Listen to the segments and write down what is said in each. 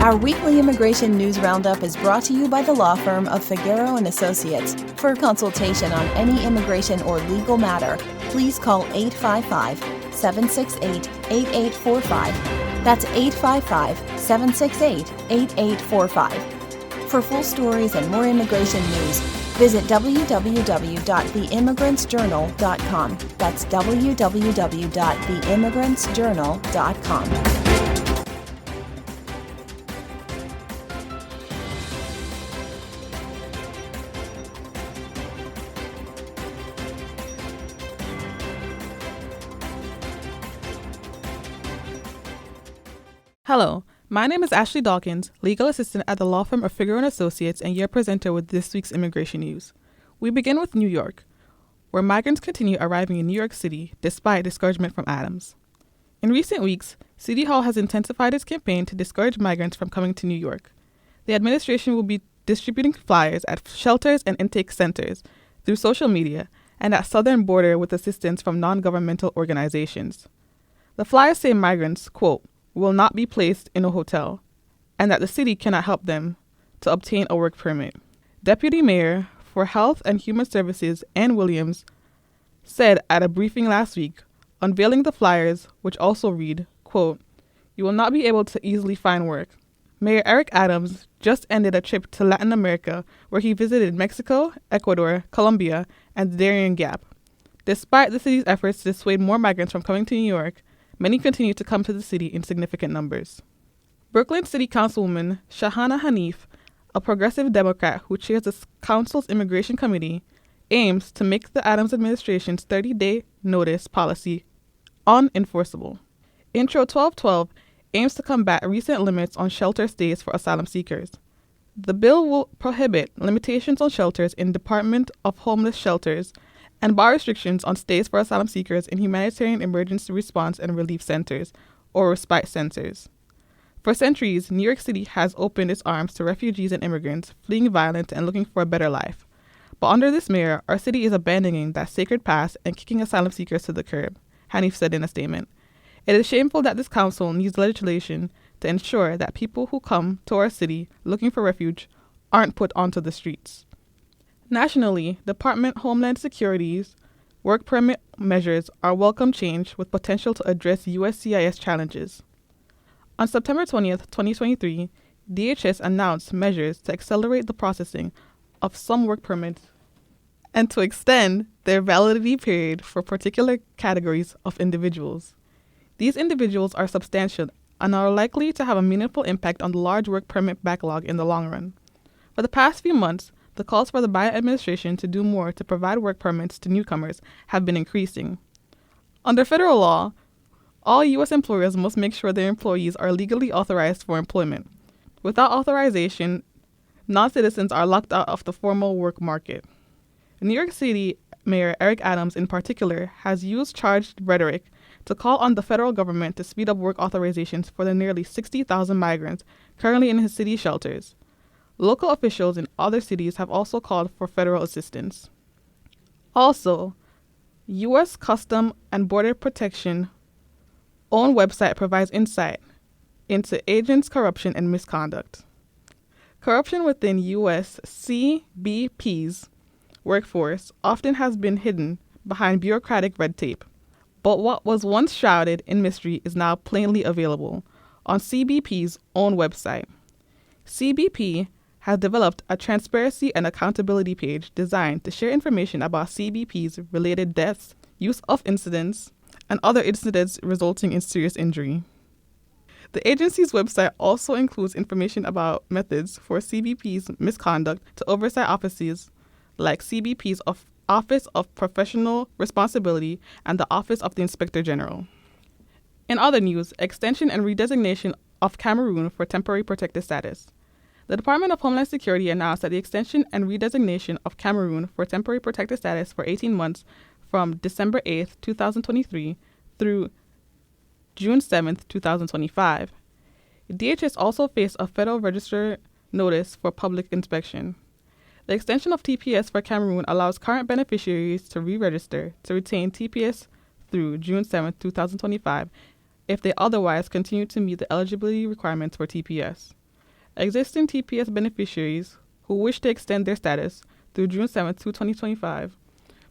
Our weekly immigration news roundup is brought to you by the law firm of Figueroa and Associates. For a consultation on any immigration or legal matter, please call 855-768-8845. That's 855-768-8845. For full stories and more immigration news, visit www.theimmigrantsjournal.com. That's www.theimmigrantsjournal.com. Hello, my name is Ashley Dawkins, legal assistant at the law firm of Figueroa and Associates and your presenter with this week's immigration news. We begin with New York, where migrants continue arriving in New York City despite discouragement from Adams. In recent weeks, City Hall has intensified its campaign to discourage migrants from coming to New York. The administration will be distributing flyers at shelters and intake centers through social media and at southern border with assistance from non-governmental organizations. The flyers say migrants, quote, will not be placed in a hotel, and that the city cannot help them to obtain a work permit. Deputy Mayor for Health and Human Services Ann Williams said at a briefing last week, unveiling the flyers, which also read, quote, you will not be able to easily find work. Mayor Eric Adams just ended a trip to Latin America where he visited Mexico, Ecuador, Colombia, and the Darien Gap. Despite the city's efforts to dissuade more migrants from coming to New York, many continue to come to the city in significant numbers. Brooklyn City Councilwoman Shahana Hanif, a progressive Democrat who chairs the council's immigration committee, aims to make the Adams administration's 30-day notice policy unenforceable. Intro 1212 aims to combat recent limits on shelter stays for asylum seekers. The bill will prohibit limitations on shelters in Department of Homeless Shelters and bar restrictions on stays for asylum seekers in humanitarian emergency response and relief centers, or respite centers. For centuries, New York City has opened its arms to refugees and immigrants fleeing violence and looking for a better life. But under this mayor, our city is abandoning that sacred past and kicking asylum seekers to the curb, Hanif said in a statement. It is shameful that this council needs legislation to ensure that people who come to our city looking for refuge aren't put onto the streets. Nationally, Department Homeland Security's work permit measures are welcome change with potential to address USCIS challenges. On September 20th, 2023, DHS announced measures to accelerate the processing of some work permits and to extend their validity period for particular categories of individuals. These individuals are substantial and are likely to have a meaningful impact on the large work permit backlog in the long run. For the past few months, the calls for the Biden administration to do more to provide work permits to newcomers have been increasing. Under federal law, all U.S. employers must make sure their employees are legally authorized for employment. Without authorization, non-citizens are locked out of the formal work market. New York City Mayor Eric Adams, in particular, has used charged rhetoric to call on the federal government to speed up work authorizations for the nearly 60,000 migrants currently in his city shelters. Local officials in other cities have also called for federal assistance. Also, U.S. Custom and Border Protection own website provides insight into agents' corruption and misconduct. Corruption within U.S. CBP's workforce often has been hidden behind bureaucratic red tape, but what was once shrouded in mystery is now plainly available on CBP's own website. CBP has developed a transparency and accountability page designed to share information about CBP's related deaths, use of incidents, and other incidents resulting in serious injury. The agency's website also includes information about methods for CBP's misconduct to oversight offices like CBP's Office of Professional Responsibility and the Office of the Inspector General. In other news, extension and redesignation of Cameroon for temporary protected status. The Department of Homeland Security announced that the extension and redesignation of Cameroon for temporary protected status for 18 months from December 8, 2023 through June 7, 2025. DHS also faced a Federal Register notice for public inspection. The extension of TPS for Cameroon allows current beneficiaries to re-register to retain TPS through June 7, 2025 if they otherwise continue to meet the eligibility requirements for TPS. Existing TPS beneficiaries who wish to extend their status through June 7, 2025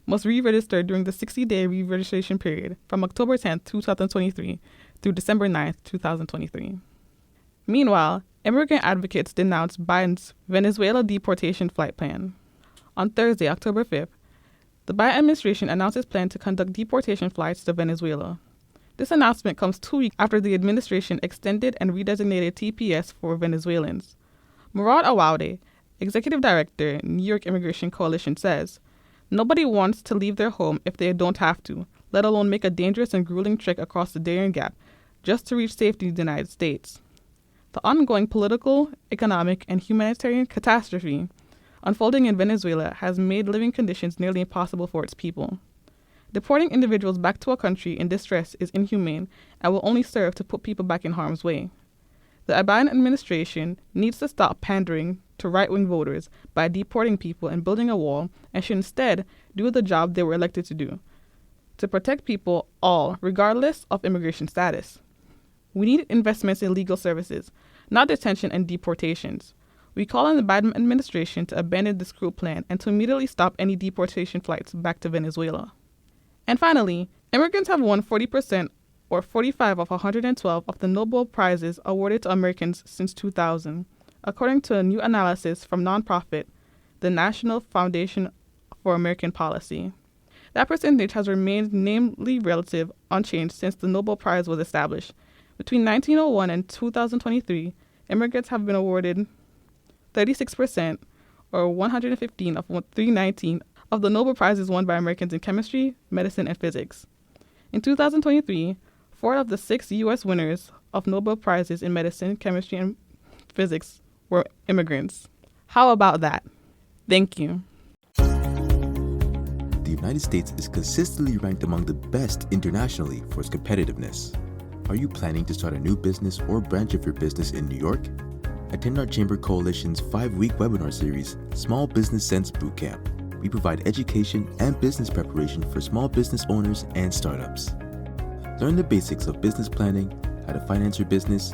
must re-register during the 60-day re-registration period from October 10, 2023 through December 9, 2023. Meanwhile, immigrant advocates denounced Biden's Venezuela deportation flight plan. On Thursday, October 5th, the Biden administration announced its plan to conduct deportation flights to Venezuela. This announcement comes 2 weeks after the administration extended and redesignated TPS for Venezuelans. Murad Awaude, executive director, New York Immigration Coalition, says, "Nobody wants to leave their home if they don't have to, let alone make a dangerous and grueling trek across the Darien Gap just to reach safety in the United States." The ongoing political, economic, and humanitarian catastrophe unfolding in Venezuela has made living conditions nearly impossible for its people. Deporting individuals back to a country in distress is inhumane and will only serve to put people back in harm's way. The Biden administration needs to stop pandering to right-wing voters by deporting people and building a wall, and should instead do the job they were elected to do, to protect people all, regardless of immigration status. We need investments in legal services, not detention and deportations. We call on the Biden administration to abandon this cruel plan and to immediately stop any deportation flights back to Venezuela. And finally, immigrants have won 40% or 45 of 112 of the Nobel Prizes awarded to Americans since 2000, according to a new analysis from nonprofit, the National Foundation for American Policy. That percentage has remained namely relative unchanged since the Nobel Prize was established. Between 1901 and 2023, immigrants have been awarded 36%, or 115 of 319, of the Nobel Prizes won by Americans in chemistry, medicine, and physics. In 2023, 4 of the 6 U.S. winners of Nobel Prizes in medicine, chemistry, and physics were immigrants. How about that? Thank you. The United States is consistently ranked among the best internationally for its competitiveness. Are you planning to start a new business or branch of your business in New York? Attend our Chamber Coalition's 5-week webinar series, Small Business Sense Bootcamp. We provide education and business preparation for small business owners and startups. Learn the basics of business planning, how to finance your business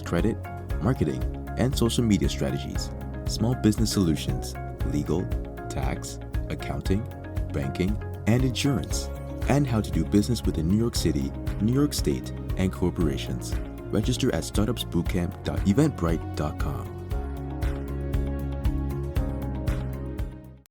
credit, marketing, and social media strategies, small business solutions, legal, tax, accounting, banking, and insurance, and how to do business within New York City, New York State, and corporations. Register at startupsbootcamp.eventbrite.com.